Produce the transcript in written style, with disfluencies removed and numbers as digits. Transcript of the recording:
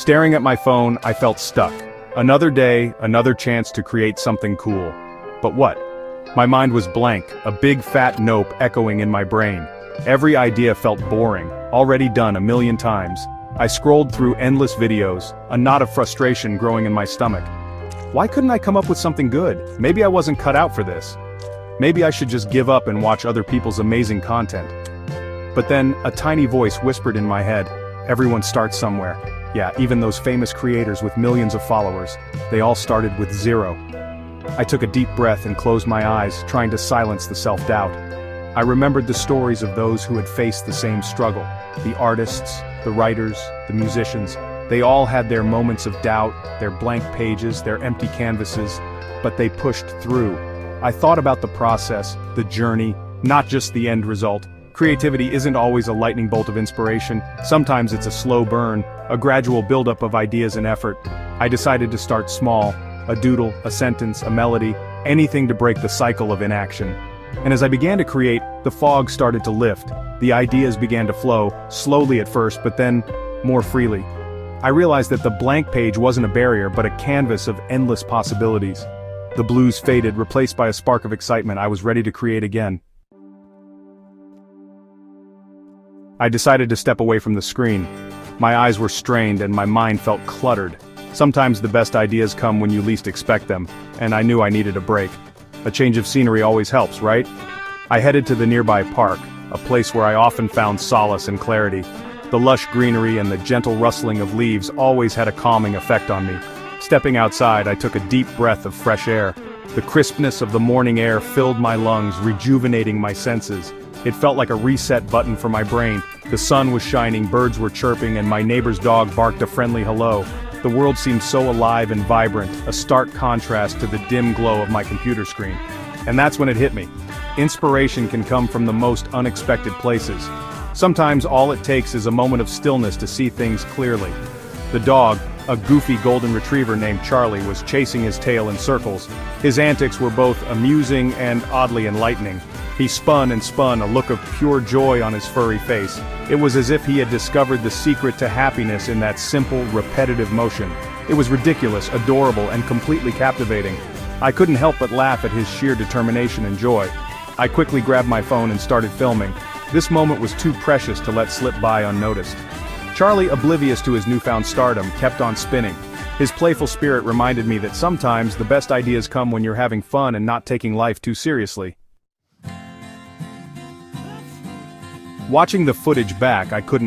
Staring at my phone, I felt stuck. Another day, another chance to create something cool. But what? My mind was blank, a big fat nope echoing in my brain. Every idea felt boring, already done a million times. I scrolled through endless videos, a knot of frustration growing in my stomach. Why couldn't I come up with something good? Maybe I wasn't cut out for this. Maybe I should just give up and watch other people's amazing content. But then, a tiny voice whispered in my head, everyone starts somewhere. Yeah, even those famous creators with millions of followers, they all started with zero. I took a deep breath and closed my eyes, trying to silence the self-doubt. I remembered the stories of those who had faced the same struggle. The artists, the writers, the musicians, they all had their moments of doubt, their blank pages, their empty canvases, but they pushed through. I thought about the process, the journey, not just the end result. Creativity isn't always a lightning bolt of inspiration, sometimes it's a slow burn, a gradual buildup of ideas and effort. I decided to start small, a doodle, a sentence, a melody, anything to break the cycle of inaction. And as I began to create, the fog started to lift. The ideas began to flow, slowly at first, but then more freely. I realized that the blank page wasn't a barrier, but a canvas of endless possibilities. The blues faded, replaced by a spark of excitement. I was ready to create again. I decided to step away from the screen. My eyes were strained and my mind felt cluttered. Sometimes the best ideas come when you least expect them, and I knew I needed a break. A change of scenery always helps, right? I headed to the nearby park, a place where I often found solace and clarity. The lush greenery and the gentle rustling of leaves always had a calming effect on me. Stepping outside, I took a deep breath of fresh air. The crispness of the morning air filled my lungs, rejuvenating my senses. It felt like a reset button for my brain. The sun was shining, birds were chirping, and my neighbor's dog barked a friendly hello. The world seemed so alive and vibrant, a stark contrast to the dim glow of my computer screen. And that's when it hit me. Inspiration can come from the most unexpected places. Sometimes all it takes is a moment of stillness to see things clearly. The dog, a goofy golden retriever named Charlie, was chasing his tail in circles. His antics were both amusing and oddly enlightening. He spun and spun, a look of pure joy on his furry face. It was as if he had discovered the secret to happiness in that simple, repetitive motion. It was ridiculous, adorable, and completely captivating. I couldn't help but laugh at his sheer determination and joy. I quickly grabbed my phone and started filming. This moment was too precious to let slip by unnoticed. Charlie, oblivious to his newfound stardom, kept on spinning. His playful spirit reminded me that sometimes the best ideas come when you're having fun and not taking life too seriously. Watching the footage back, I couldn't